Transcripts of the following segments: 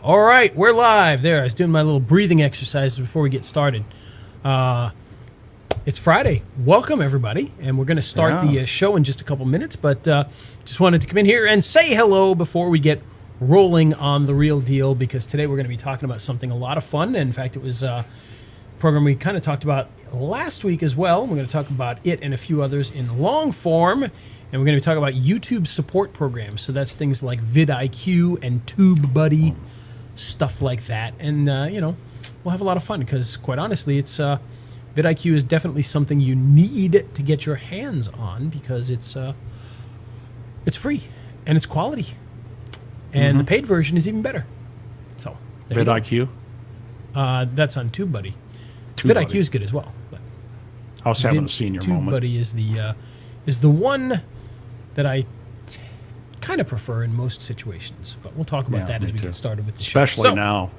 All right, we're live. There, I was doing my little breathing exercises before we get started. It's Friday. Welcome, everybody. And we're going to start the show in just a couple minutes, but just wanted to come in here and say hello before we get rolling on the real deal, because today we're going to be talking about something a lot of fun. And in fact, it was a program we kind of talked about last week as well. We're going to talk about it and a few others in long form. And we're going to be talking about YouTube support programs. So that's things like vidIQ and TubeBuddy, stuff like that. And, we'll have a lot of fun because, quite honestly, it's vidIQ is definitely something you need to get your hands on because it's free and it's quality. And the paid version is even better. So vidIQ? That's on TubeBuddy. vidIQ is good as well. But I was having a senior moment. TubeBuddy is the one that I kind of prefer in most situations, but we'll talk about that as we get started with the show. Especially now.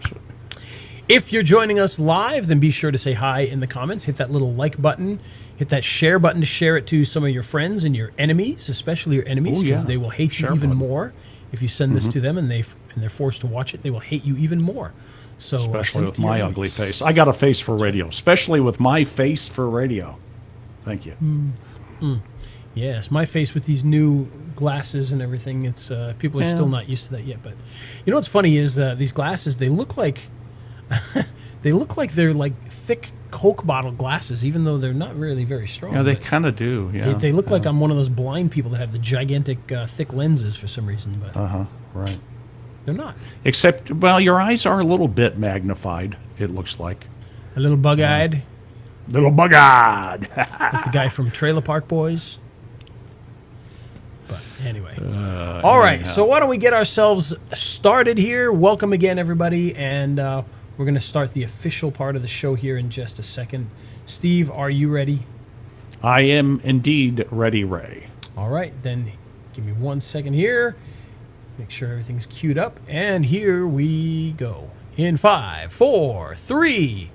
If you're joining us live, then be sure to say hi in the comments. Hit that little like button. Hit that share button to share it to some of your friends and your enemies, especially your enemies, because they will hate you even more if you send this to them and they're forced to watch it. They will hate you even more. So especially with my ugly face. I got a face for radio, especially with my face for radio. Thank you. Yes, my face with these new glasses and everything. It's people are still not used to that yet. But you know what's funny is these glasses, they look like they're like thick Coke bottle glasses, even though they're not really very strong. Yeah, they kind of do. Yeah, they look like I'm one of those blind people that have the gigantic thick lenses for some reason. But right. They're not. Except, well, your eyes are a little bit magnified. It looks like a little bug-eyed. Little bug-eyed. Like the guy from Trailer Park Boys. But anyway. All right, so why don't we get ourselves started here? Welcome again, everybody, and we're going to start the official part of the show here in just a second. Steve, are you ready? I am indeed ready, Ray. All right, then give me 1 second here. Make sure everything's queued up, and here we go. In 5, 4, 3.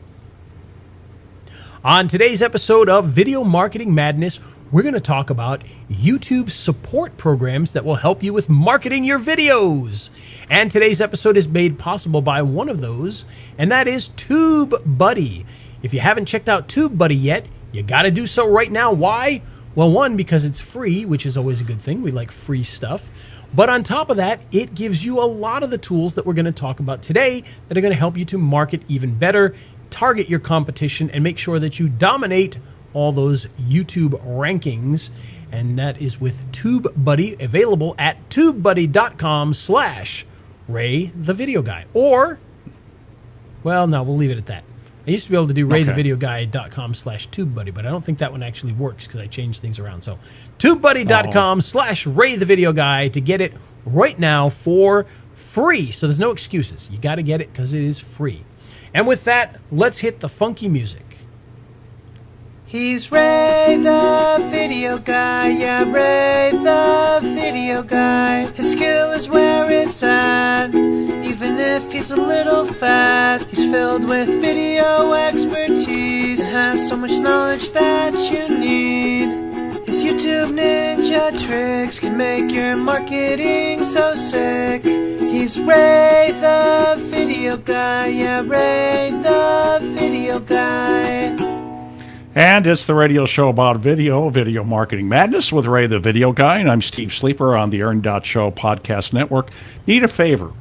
On today's episode of Video Marketing Madness, we're going to talk about YouTube support programs that will help you with marketing your videos. And today's episode is made possible by one of those, and that is TubeBuddy. If you haven't checked out TubeBuddy yet, you got to do so right now. Why? Well, one, because it's free, which is always a good thing. We like free stuff. But on top of that, it gives you a lot of the tools that we're going to talk about today that are going to help you to market even better, target your competition, and make sure that you dominate all those YouTube rankings. And that is with TubeBuddy, available at tubebuddy.com/Ray the Video Guy. Or, well, no, we'll leave it at that. I used to be able to do raythevideoguy.com/TubeBuddy, but I don't think that one actually works because I changed things around. So tubebuddy.com/Ray the Video Guy to get it right now for free. So there's no excuses. You got to get it because it is free. And with that, let's hit the funky music. He's Ray the Video Guy, yeah, Ray the Video Guy. His skill is where it's at, even if he's a little fat. He's filled with video expertise and has so much knowledge that you need. His YouTube ninja tricks can make your marketing so sick. He's Ray the Video Guy, yeah, Ray the Video Guy. And it's the radio show about video marketing madness with Ray the Video Guy, and I'm Steve Sleeper on the Earn.Show podcast network. Need a favor.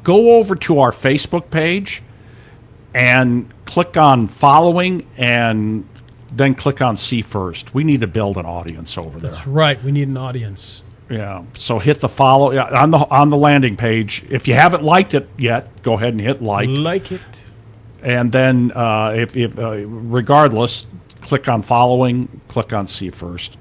Go over to our Facebook page and click on following and then click on see first. We need to build an audience over there. That's right. We need an audience. Yeah. So hit the follow on the landing page. If you haven't liked it yet, go ahead and hit like. Like it. And then, regardless, click on following, click on see first.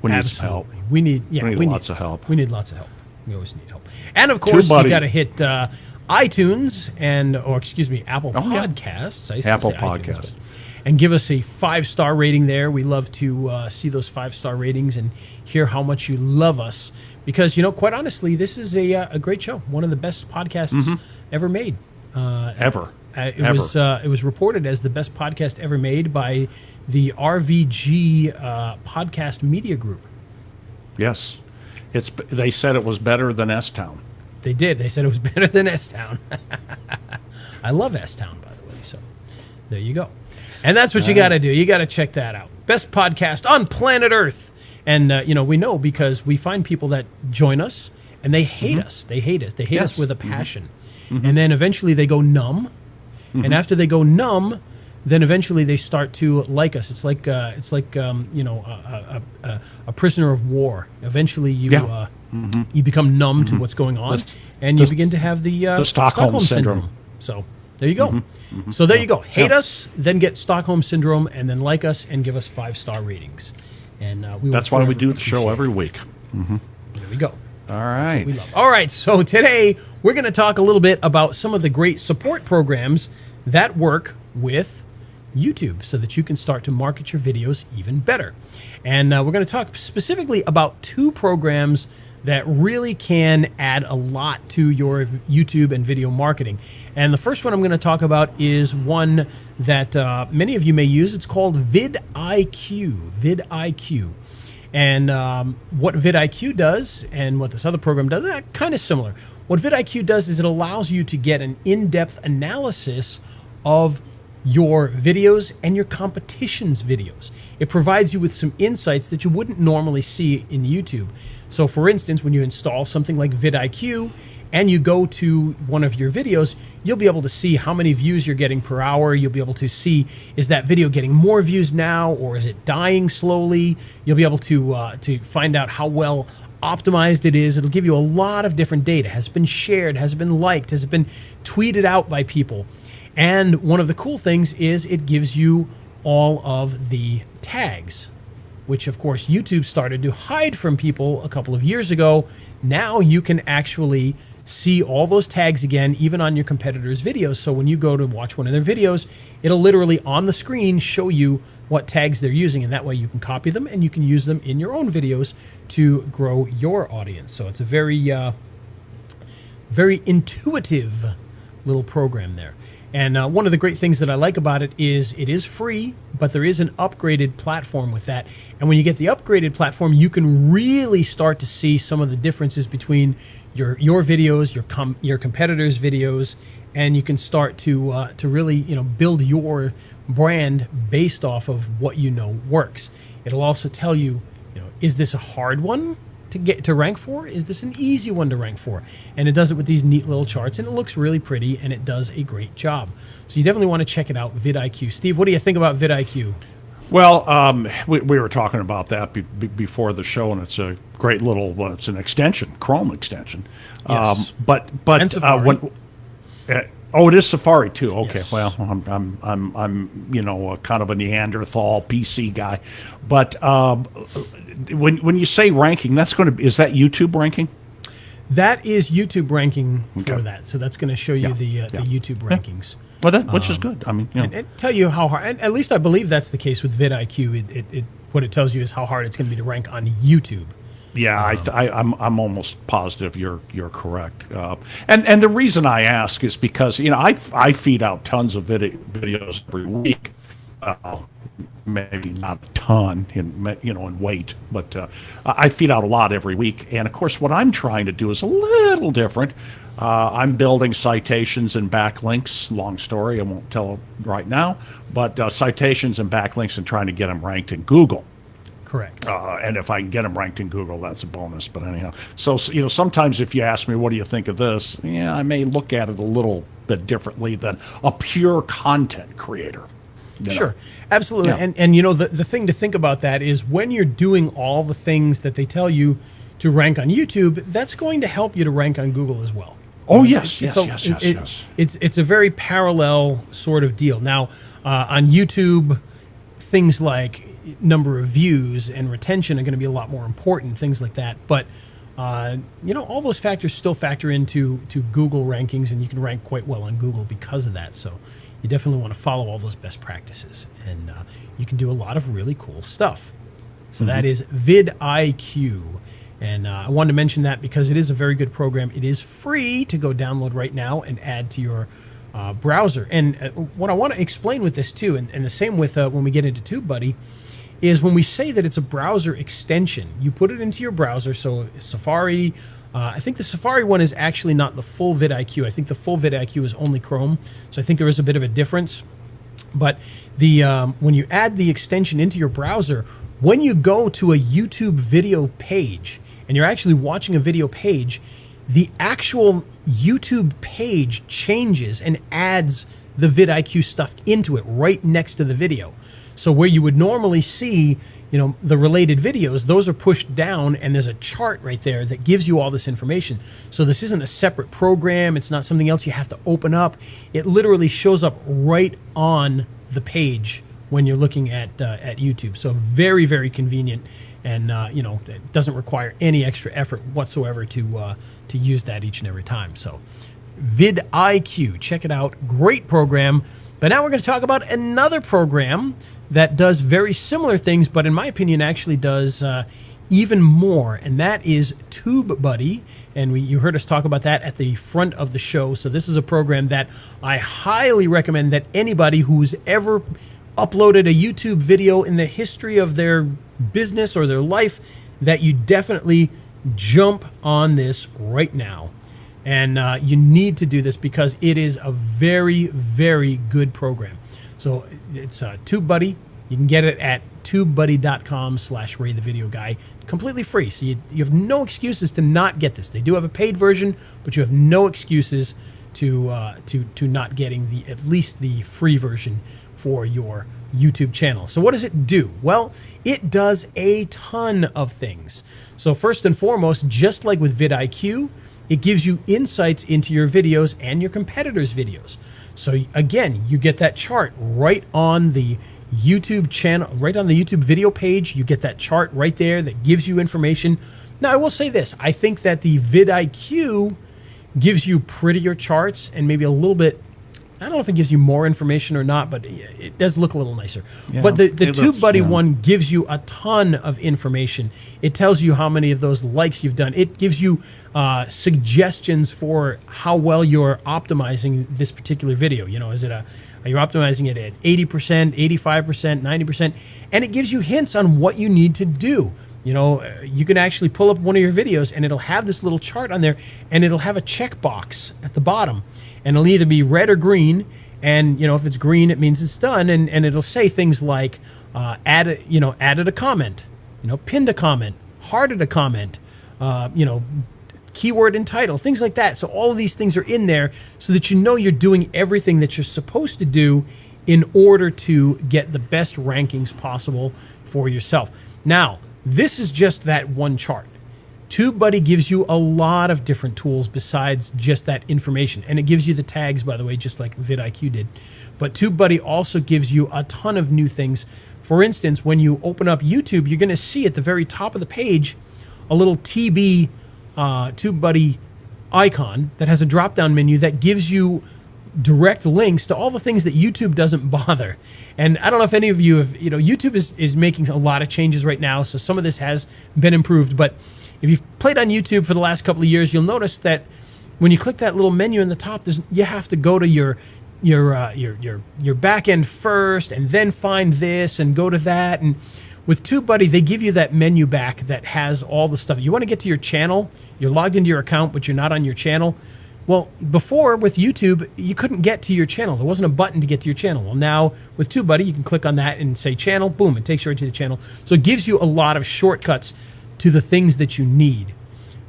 We need some help. We need lots of help. We need lots of help. We always need help. And of course, you got to hit iTunes Apple Podcasts. I used Apple to say Podcasts. iTunes, and give us a 5-star rating there. We love to see those 5-star ratings and hear how much you love us. Because, quite honestly, this is a great show. One of the best podcasts ever made. Ever. It was reported as the best podcast ever made by the RVG Podcast Media Group. Yes. They said it was better than S-Town. They did. They said it was better than S-Town. I love S-Town, by the way. So there you go. And that's what you got to do. You got to check that out. Best podcast on planet Earth. And, we know because we find people that join us and they hate us. They hate us. They hate us with a passion. And then eventually they go numb. And after they go numb, then eventually they start to like us. It's like a prisoner of war. Eventually you you become numb to what's going on, and you begin to have the Stockholm syndrome. So there you go. So there you go. Hate us, then get Stockholm syndrome, and then like us and give us 5-star ratings. And that's why we do the show every week. There we go. All right. That's what we love. All right. So today we're going to talk a little bit about some of the great support programs that work with YouTube so that you can start to market your videos even better. And we're going to talk specifically about 2 programs that really can add a lot to your YouTube and video marketing. And the first one I'm going to talk about is one that many of you may use. It's called vidIQ. vidIQ. And what vidIQ does and what this other program does, kind of similar. What vidIQ does is it allows you to get an in-depth analysis of your videos and your competition's videos. It provides you with some insights that you wouldn't normally see in YouTube. So for instance, when you install something like vidIQ and you go to one of your videos, you'll be able to see how many views you're getting per hour. You'll be able to see, is that video getting more views now or is it dying slowly? You'll be able to find out how well optimized it is. It'll give you a lot of different data. Has it been shared? Has it been liked? Has it been tweeted out by people? And one of the cool things is it gives you all of the tags, which of course YouTube started to hide from people a couple of years ago. Now you can actually see all those tags again, even on your competitors' videos. So when you go to watch one of their videos, it'll literally on the screen show you what tags they're using. And that way you can copy them and you can use them in your own videos to grow your audience. So it's a very, very intuitive little program there. And one of the great things that I like about it is free, but there is an upgraded platform with that. And when you get the upgraded platform, you can really start to see some of the differences between your videos, your competitors' videos, and you can start to really build your brand based off of what you know works. It'll also tell you, is this a hard one to get to rank for? Is this an easy one to rank for? And it does it with these neat little charts, and it looks really pretty, and it does a great job. So you definitely want to check it out, vidIQ. Steve, what do you think about vidIQ? Well, we were talking about that before the show, and it's a great little. It's an extension, Chrome extension. Yes. But and Safari. It is Safari too. Okay, Yes. well, I'm kind of a Neanderthal PC guy, but when you say ranking, is that YouTube ranking? That is YouTube ranking for that. So that's going to show you the YouTube rankings. Well, which is good. I mean, and tell you how hard. And at least I believe that's the case with vidIQ. What it tells you is how hard it's going to be to rank on YouTube. Yeah, I'm almost positive you're correct. And the reason I ask is because I feed out tons of videos every week. Maybe not a ton in weight, but I feed out a lot every week. And of course, what I'm trying to do is a little different. I'm building citations and backlinks. Long story, I won't tell it right now, but citations and backlinks and trying to get them ranked in Google. Correct. And if I can get them ranked in Google, that's a bonus. But anyhow, so sometimes if you ask me, what do you think of this? Yeah, I may look at it a little bit differently than a pure content creator. Sure, absolutely. Yeah. And the thing to think about that is when you're doing all the things that they tell you to rank on YouTube, that's going to help you to rank on Google as well. Oh, yes. It's a very parallel sort of deal. Now, on YouTube, things like number of views and retention are going to be a lot more important, things like that. But, all those factors still factor into Google rankings, and you can rank quite well on Google because of that. So you definitely want to follow all those best practices, and you can do a lot of really cool stuff. So that is vidIQ. And I wanted to mention that because it is a very good program. It is free to go download right now and add to your browser. And what I want to explain with this too, and the same with when we get into TubeBuddy, is when we say that it's a browser extension, you put it into your browser, so Safari, I think the Safari one is actually not the full vidIQ. I think the full vidIQ is only Chrome, so I think there is a bit of a difference. But the when you add the extension into your browser, when you go to a YouTube video page and you're actually watching a video page, the actual YouTube page changes and adds the vidIQ stuff into it right next to the video. So where you would normally see, the related videos, those are pushed down, and there's a chart right there that gives you all this information. So this isn't a separate program. It's not something else you have to open up. It literally shows up right on the page when you're looking at YouTube. So very, very convenient, and it doesn't require any extra effort whatsoever to use that each and every time. So vidIQ, check it out. Great program. But now we're going to talk about another program that does very similar things, but in my opinion actually does even more, and that is TubeBuddy. And you heard us talk about that at the front of the show. So this is a program that I highly recommend that anybody who's ever uploaded a YouTube video in the history of their business or their life, that you definitely jump on this right now. And you need to do this because it is a very, very good program. So it's TubeBuddy. You can get it at tubebuddy.com/RayTheVideoGuy. Completely free. So you have no excuses to not get this. They do have a paid version, but you have no excuses to not getting at least the free version for your YouTube channel. So what does it do? Well, it does a ton of things. So first and foremost, just like with vidIQ, it gives you insights into your videos and your competitors' videos. So again, you get that chart right on the YouTube channel, right on the YouTube video page. You get that chart right there that gives you information. Now, I will say this. I think that the vidIQ gives you prettier charts and maybe a little bit, I don't know if it gives you more information or not, but it does look a little nicer. Yeah, but the TubeBuddy one gives you a ton of information. It tells you how many of those likes you've done. It gives you suggestions for how well you're optimizing this particular video. Are you optimizing it at 80%, 85%, 90%? And it gives you hints on what you need to do. You can actually pull up one of your videos and it'll have this little chart on there, and it'll have a checkbox at the bottom. And it'll either be red or green. And, if it's green, it means it's done. And it'll say things like added a comment, pinned a comment, hearted a comment, keyword and title, things like that. So all of these things are in there so that you're doing everything that you're supposed to do in order to get the best rankings possible for yourself. Now, this is just that one chart. TubeBuddy gives you a lot of different tools besides just that information. And it gives you the tags, by the way, just like vidIQ did. But TubeBuddy also gives you a ton of new things. For instance, when you open up YouTube, you're going to see at the very top of the page a little TubeBuddy icon that has a drop-down menu that gives you direct links to all the things that YouTube doesn't bother. And I don't know if any of you have, YouTube is making a lot of changes right now, so some of this has been improved. But if you've played on YouTube for the last couple of years, you'll notice that when you click that little menu in the top, you have to go to your back end first, and then find this and go to that. And with TubeBuddy, they give you that menu back that has all the stuff. You want to get to your channel, you're logged into your account, but you're not on your channel. Well, before with YouTube, you couldn't get to your channel. There wasn't a button to get to your channel. Well, now with TubeBuddy, you can click on that and say channel, boom, it takes you right to the channel. So it gives you a lot of shortcuts to the things that you need,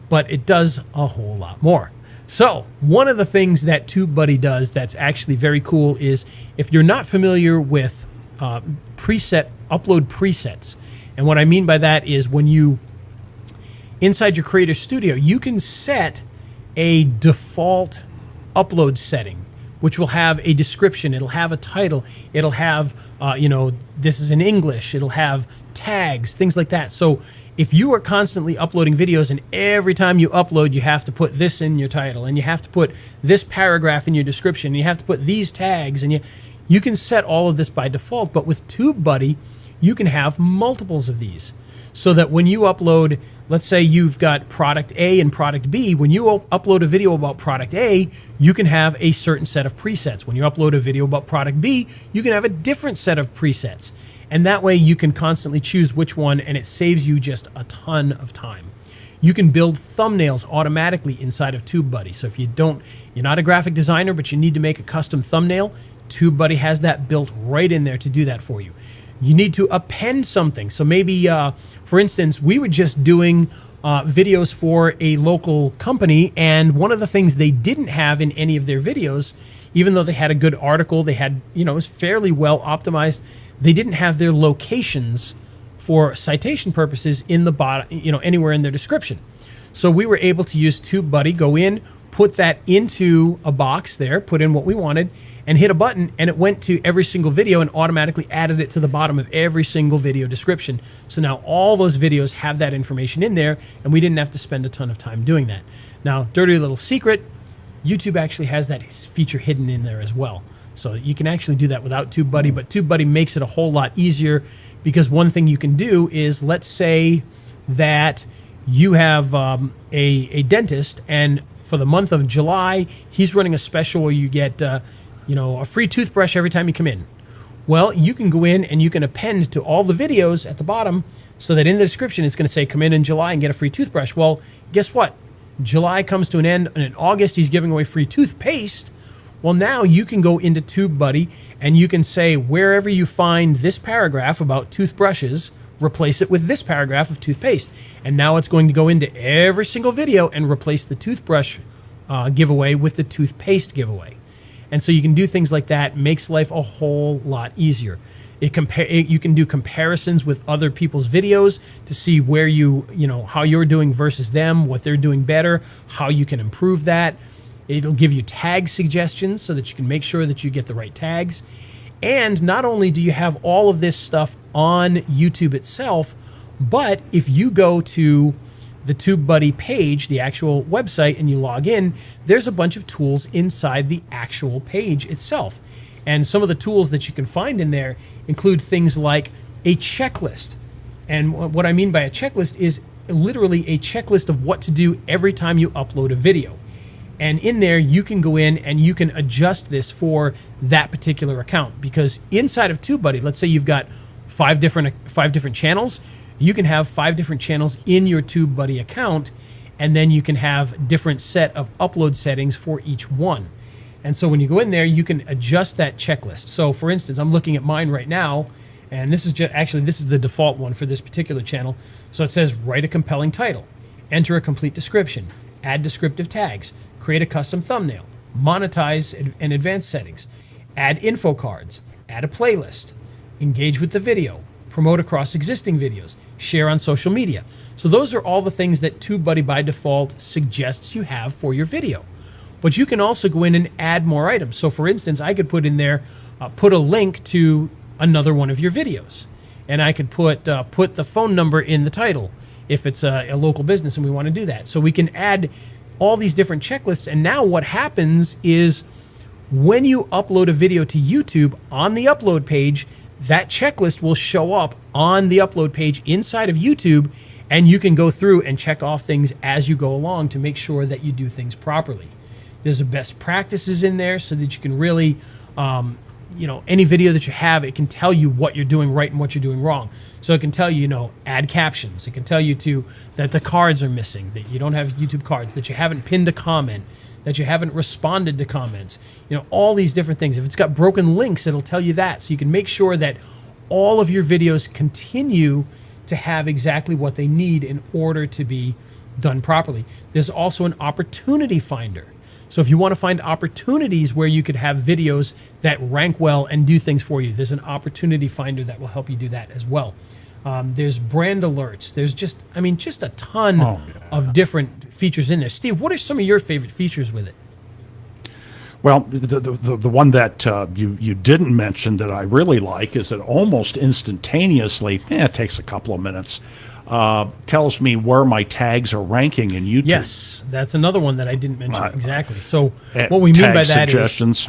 but it does a whole lot more. So one of the things that TubeBuddy does that's actually very cool is, if you're not familiar with upload presets, and what I mean by that is when you, inside your Creator Studio, you can set a default upload setting, which will have a description, it'll have a title, it'll have, this is in English, it'll have tags, things like that. So if you are constantly uploading videos and every time you upload, you have to put this in your title, and you have to put this paragraph in your description, and you have to put these tags, and you can set all of this by default. But with TubeBuddy, you can have multiples of these, so that when you upload, let's say you've got product A and product B, when you upload a video about product A, you can have a certain set of presets. When you upload a video about product B, you can have a different set of presets. And that way you can constantly choose which one, and it saves you just a ton of time. You can build thumbnails automatically inside of TubeBuddy. So if you're not a graphic designer, but you need to make a custom thumbnail, TubeBuddy has that built right in there to do that for you. You need to append something. So maybe, for instance, we were just doing videos for a local company, and one of the things they didn't have in any of their videos, even though they had a good article, they had, it was fairly well optimized, they didn't have their locations for citation purposes in the bottom, anywhere in their description. So we were able to use TubeBuddy, go in, put that into a box there, put in what we wanted, and hit a button, and it went to every single video and automatically added it to the bottom of every single video description. So now all those videos have that information in there, and we didn't have to spend a ton of time doing that. Now, dirty little secret, YouTube actually has that feature hidden in there as well. So you can actually do that without TubeBuddy, but TubeBuddy makes it a whole lot easier, because one thing you can do is, let's say that you have a dentist, and for the month of July, he's running a special where you get a free toothbrush every time you come in. Well, you can go in and you can append to all the videos at the bottom, so that in the description it's going to say, come in July and get a free toothbrush. Well, guess what? July comes to an end, and in August he's giving away free toothpaste. Well, now you can go into TubeBuddy and you can say, wherever you find this paragraph about toothbrushes, replace it with this paragraph of toothpaste. And now it's going to go into every single video and replace the toothbrush giveaway with the toothpaste giveaway. And so you can do things like that. Makes life a whole lot easier. You can do comparisons with other people's videos to see where how you're doing versus them, what they're doing better, how you can improve that. It'll give you tag suggestions so that you can make sure that you get the right tags. And not only do you have all of this stuff on YouTube itself, but if you go to the TubeBuddy page, the actual website, and you log in, there's a bunch of tools inside the actual page itself. And some of the tools that you can find in there include things like a checklist. And what I mean by a checklist is literally a checklist of what to do every time you upload a video. And in there, you can go in and you can adjust this for that particular account. Because inside of TubeBuddy, let's say you've got five different channels, you can have 5 different channels in your TubeBuddy account, and then you can have different set of upload settings for each one. And so when you go in there, you can adjust that checklist. So for instance, I'm looking at mine right now, and this is this is the default one for this particular channel. So it says, write a compelling title, enter a complete description, add descriptive tags, create a custom thumbnail, monetize and advanced settings, add info cards, add a playlist, engage with the video, promote across existing videos, share on social media. So those are all the things that TubeBuddy by default suggests you have for your video. But you can also go in and add more items. So for instance, I could put in there, put a link to another one of your videos. And I could put the phone number in the title if it's a local business and we want to do that. So we can add all these different checklists. And now what happens is when you upload a video to YouTube, on the upload page, that checklist will show up on the upload page inside of YouTube, and you can go through and check off things as you go along to make sure that you do things properly. There's a best practices in there so that you can really, any video that you have, it can tell you what you're doing right and what you're doing wrong. So it can tell you, add captions. It can tell you that the cards are missing, that you don't have YouTube cards, that you haven't pinned a comment, that you haven't responded to comments, all these different things. If it's got broken links, it'll tell you that. So you can make sure that all of your videos continue to have exactly what they need in order to be done properly. There's also an opportunity finder. So if you want to find opportunities where you could have videos that rank well and do things for you, there's an opportunity finder that will help you do that as well. There's brand alerts. There's just a ton of different features in there. Steve, what are some of your favorite features with it? Well, the one that you didn't mention that I really like is that almost instantaneously, it takes a couple of minutes, tells me where my tags are ranking in YouTube. Yes, that's another one that I didn't mention exactly. So what we mean by that suggestions.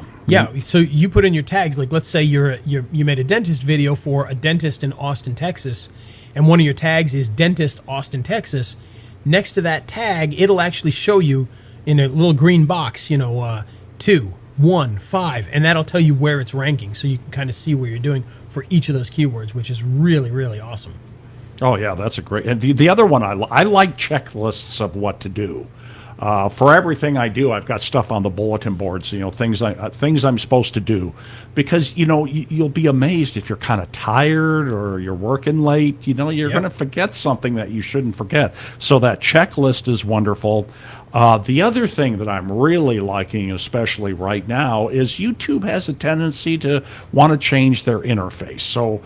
So you put in your tags, like let's say you made a dentist video for a dentist in Austin, Texas, and one of your tags is Dentist Austin, Texas. Next to that tag, it'll actually show you in a little green box, 2, 1, 5, and that'll tell you where it's ranking, so you can kind of see where you're doing for each of those keywords, which is really, really awesome. Oh yeah, that's a great. And the other one I like checklists of what to do. For everything I do, I've got stuff on the bulletin boards. Things I'm supposed to do, because you'll be amazed if you're kind of tired or you're working late. You're going to forget something that you shouldn't forget. So that checklist is wonderful. The other thing that I'm really liking, especially right now, is YouTube has a tendency to want to change their interface. So,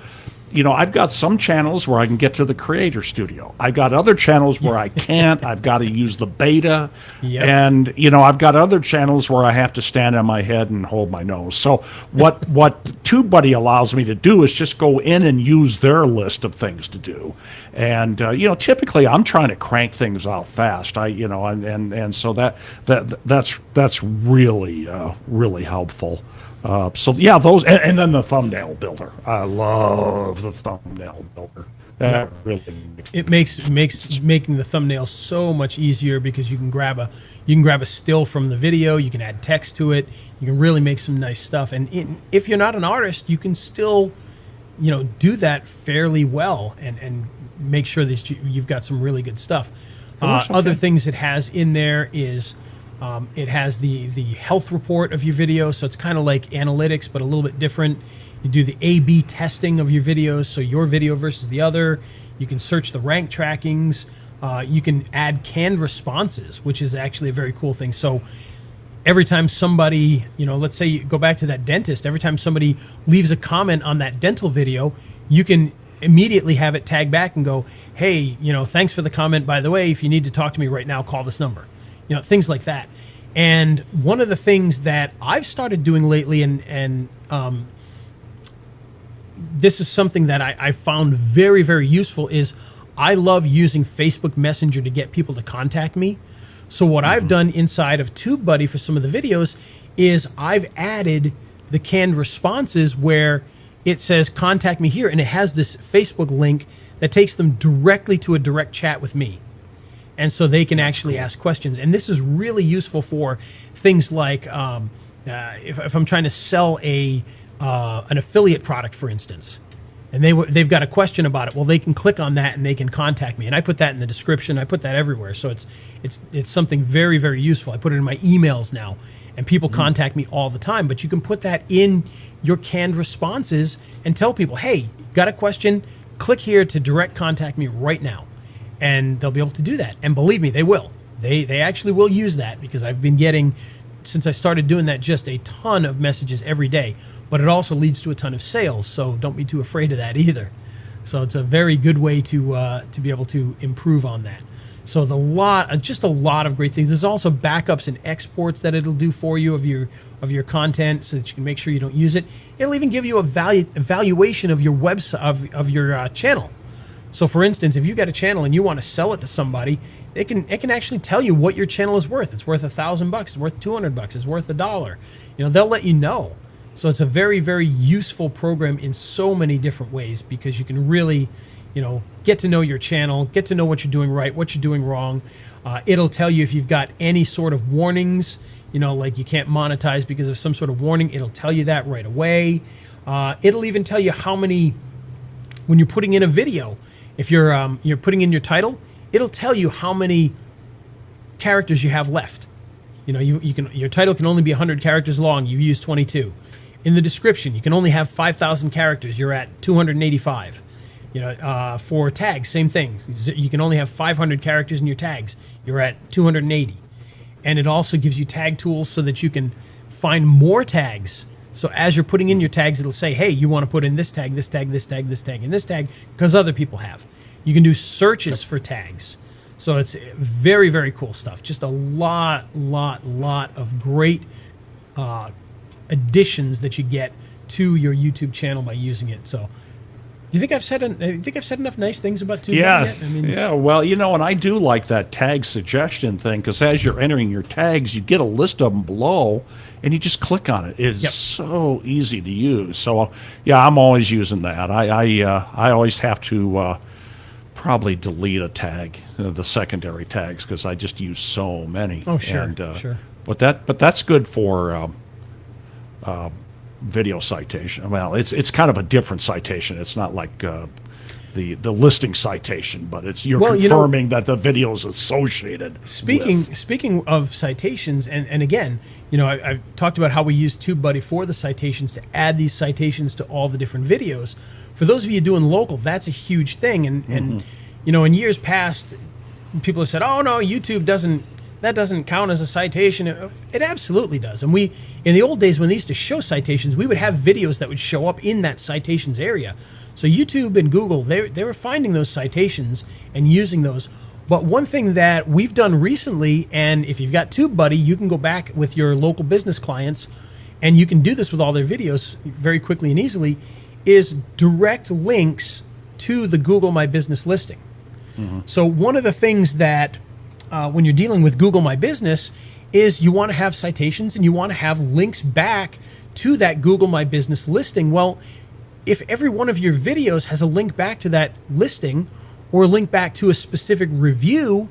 I've got some channels where I can get to the Creator Studio. I've got other channels where I can't. I've got to use the beta. Yep. And, I've got other channels where I have to stand on my head and hold my nose. So what TubeBuddy allows me to do is just go in and use their list of things to do. And, typically I'm trying to crank things out fast. And so that's really, really helpful. So yeah, those, and then the thumbnail builder. I love the thumbnail builder. That really makes making the thumbnail so much easier, because you can grab a still from the video, you can add text to it, you can really make some nice stuff. And if you're not an artist, you can still, do that fairly well and make sure that you've got some really good stuff. Other things it has in there is. It has the health report of your video, so it's kind of like analytics, but a little bit different. You do the A/B testing of your videos, so your video versus the other. You can search the rank trackings. You can add canned responses, which is actually a very cool thing. So every time somebody, let's say you go back to that dentist, every time somebody leaves a comment on that dental video, you can immediately have it tag back and go, hey, thanks for the comment. By the way, if you need to talk to me right now, call this number. Things like that. And one of the things that I've started doing lately, and this is something that I found very, very useful, is I love using Facebook Messenger to get people to contact me. So what I've done inside of TubeBuddy for some of the videos is I've added the canned responses where it says contact me here, and it has this Facebook link that takes them directly to a direct chat with me. And so they can actually ask questions. And this is really useful for things like if I'm trying to sell an affiliate product, for instance, and they've got a question about it. Well, they can click on that and they can contact me. And I put that in the description. I put that everywhere. So it's something very, very useful. I put it in my emails now, and people contact me all the time. But you can put that in your canned responses and tell people, hey, got a question? Click here to direct contact me right now. And they'll be able to do that. And believe me, they will. They actually will use that, because I've been getting, since I started doing that, just a ton of messages every day. But it also leads to a ton of sales, so don't be too afraid of that either. So it's a very good way to be able to improve on that. So just a lot of great things. There's also backups and exports that it'll do for you of your content, so that you can make sure you don't use it. It'll even give you a evaluation of your website of your channel. So, for instance, if you got a channel and you want to sell it to somebody, it can actually tell you what your channel is worth. It's worth $1,000. It's worth $200. It's worth $1. They'll let you know. So it's a very, very useful program in so many different ways, because you can really, get to know your channel, get to know what you're doing right, what you're doing wrong. It'll tell you if you've got any sort of warnings, like you can't monetize because of some sort of warning. It'll tell you that right away. It'll even tell you how many, when you're putting in a video. If you're putting in your title, it'll tell you how many characters you have left. Your title can only be 100 characters long. You've used 22. In the description, you can only have 5,000 characters. You're at 285. For tags, same thing. You can only have 500 characters in your tags. You're at 280. And it also gives you tag tools so that you can find more tags. So as you're putting in your tags, it'll say, hey, you want to put in this tag, this tag, this tag, this tag, and this tag, because other people have. You can do searches for tags. So it's very, very cool stuff. Just a lot of great additions that you get to your YouTube channel by using it. So do you think I've said enough nice things about TubeBuddy yet? Yeah, well, and I do like that tag suggestion thing, because as you're entering your tags, you get a list of them below, and you just click on it. It's so easy to use. So, yeah, I'm always using that. I always have to probably delete a tag, the secondary tags, because I just use so many. Oh, sure, and, sure. But that's good for video citation. Well, it's kind of a different citation. It's not like the listing citation, but it's you're Well, confirming that the video is associated. Speaking of citations, and again, I've talked about how we use TubeBuddy for the citations to add these citations to all the different videos. For those of you doing local, that's a huge thing. And in years past, people have said, "Oh no, YouTube doesn't count as a citation." It absolutely does. And in the old days when they used to show citations, we would have videos that would show up in that citations area. So YouTube and Google, they were finding those citations and using those. But one thing that we've done recently, and if you've got TubeBuddy, you can go back with your local business clients, and you can do this with all their videos very quickly and easily, is direct links to the Google My Business listing. So one of the things that when you're dealing with Google My Business is you want to have citations and you want to have links back to that Google My Business listing. Well, if every one of your videos has a link back to that listing or a link back to a specific review,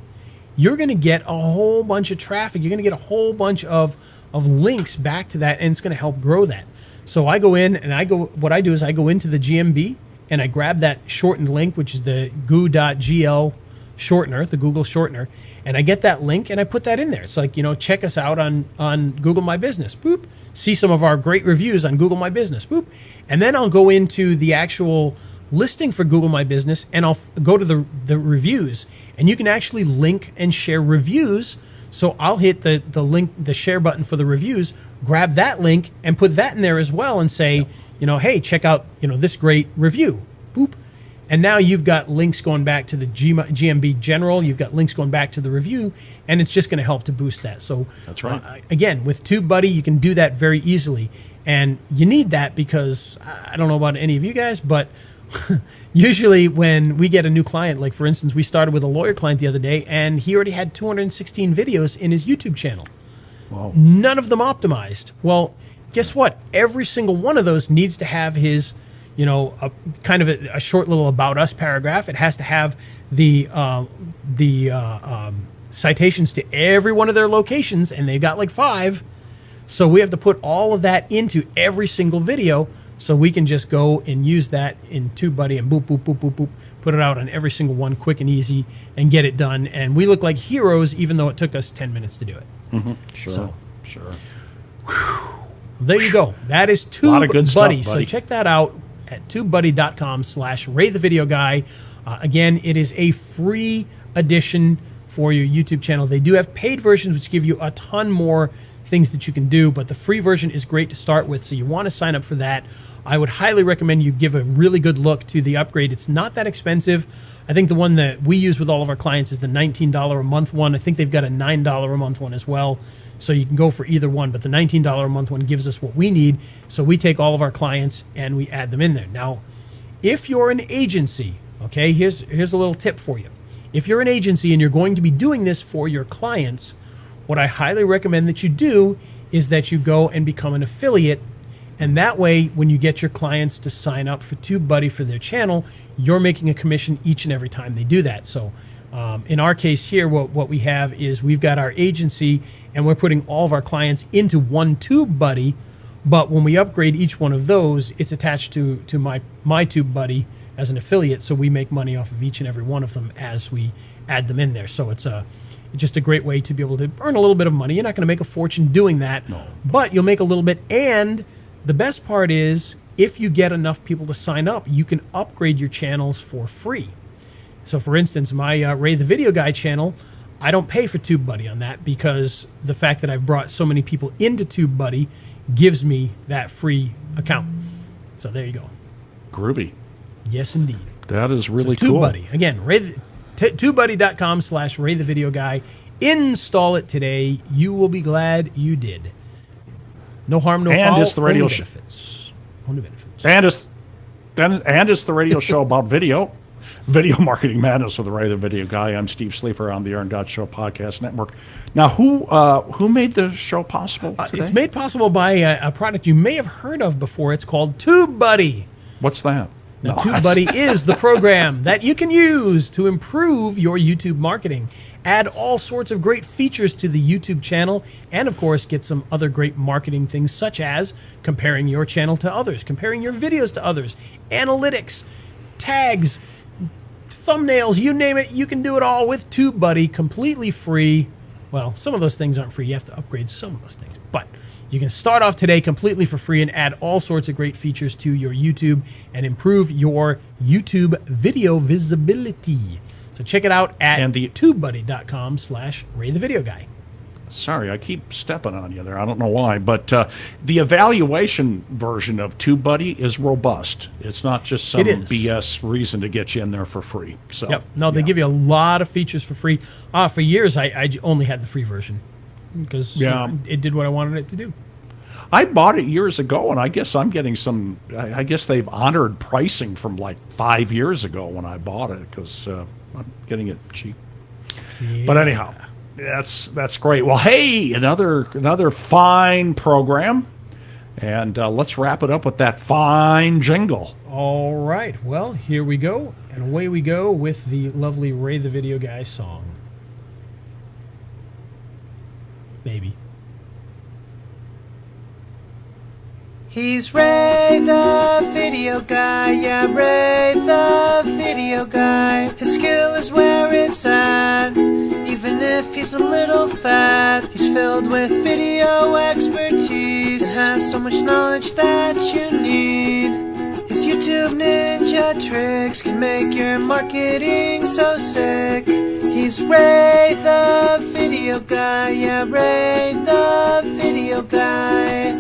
you're going to get a whole bunch of traffic. You're going to get a whole bunch of links back to that, and it's going to help grow that. So I go in and what I do is I go into the GMB and I grab that shortened link, which is the goo.gl shortener, the Google shortener, and I get that link and I put that in there. It's like, check us out on Google My Business. Boop. See some of our great reviews on Google My Business. Boop. And then I'll go into the actual listing for Google My Business and I'll go to the reviews, and you can actually link and share reviews. So I'll hit the link, the share button for the reviews, grab that link and put that in there as well and say, hey, check out, this great review. Boop. And now you've got links going back to the GMB general. You've got links going back to the review, and it's just going to help to boost that. So that's right. Again, with TubeBuddy, you can do that very easily. And you need that because I don't know about any of you guys, but usually when we get a new client, like for instance, we started with a lawyer client the other day, and he already had 216 videos in his YouTube channel. Wow. None of them optimized. Well, guess what? Every single one of those needs to have his a kind of a short little about us paragraph. It has to have the citations to every one of their locations, and they've got like 5. So we have to put all of that into every single video, so we can just go and use that in TubeBuddy and boop, boop, boop, boop, boop, put it out on every single one quick and easy and get it done. And we look like heroes, even though it took us 10 minutes to do it. Sure. There you go. That is TubeBuddy. So check that out at tubebuddy.com/Ray the Video Guy. Again, it is a free addition for your YouTube channel. They do have paid versions, which give you a ton more things that you can do, but the free version is great to start with, so you want to sign up for that. I would highly recommend you give a really good look to the upgrade. It's not that expensive. I think the one that we use with all of our clients is the $19 a month one. I think they've got a $9 a month one as well. So you can go for either one, but the $19 a month one gives us what we need. So we take all of our clients and we add them in there. Now, if you're an agency, okay, here's a little tip for you. If you're an agency and you're going to be doing this for your clients, what I highly recommend that you do is that you go and become an affiliate. And that way, when you get your clients to sign up for TubeBuddy for their channel, you're making a commission each and every time they do that. So in our case here, what we have is we've got our agency and we're putting all of our clients into one TubeBuddy, but when we upgrade each one of those, it's attached to my TubeBuddy as an affiliate, so we make money off of each and every one of them as we add them in there. So it's just a great way to be able to earn a little bit of money. You're not going to make a fortune doing that, but you'll make a little bit. And the best part is, if you get enough people to sign up, you can upgrade your channels for free. So for instance, my Ray the Video Guy channel, I don't pay for TubeBuddy on that because the fact that I've brought so many people into TubeBuddy gives me that free account. So there you go. Groovy. Yes, indeed. That is really so cool. TubeBuddy. Again, TubeBuddy.com/Ray the Video Guy. Install it today. You will be glad you did. No harm, no foul. And it's the radio only show. Benefits. Only benefits. And it's the radio show about video. Video Marketing Madness with Ray the Video Guy. I'm Steve Sleeper on the Aaron Dot Show Podcast Network. Now, who made the show possible today? It's made possible by a product you may have heard of before. It's called TubeBuddy. What's that? Now, TubeBuddy is the program that you can use to improve your YouTube marketing, add all sorts of great features to the YouTube channel, and of course, get some other great marketing things such as comparing your channel to others, comparing your videos to others, analytics, tags, thumbnails, you name it, you can do it all with TubeBuddy, completely free. Well, some of those things aren't free. You have to upgrade some of those things. But you can start off today completely for free and add all sorts of great features to your YouTube and improve your YouTube video visibility. So check it out at tubebuddy.com/RayTheVideoGuy. Sorry, I keep stepping on you there. I don't know why, but the evaluation version of TubeBuddy is robust. It's not just some BS reason to get you in there for free. So, yep. No, they give you a lot of features for free. For years, I only had the free version because it did what I wanted it to do. I bought it years ago, and I guess I'm getting some. I guess they've honored pricing from like 5 years ago when I bought it because I'm getting it cheap. Yeah. But anyhow. That's great. Well, hey, another fine program, and let's wrap it up with that fine jingle. All right. Well, here we go, and away we go with the lovely Ray the Video Guy song. Maybe. He's Ray the Video Guy, yeah, Ray the Video Guy. His skill is where it's at, even if he's a little fat. He's filled with video expertise and has so much knowledge that you need. His YouTube ninja tricks can make your marketing so sick. He's Ray the Video Guy, yeah, Ray the Video Guy.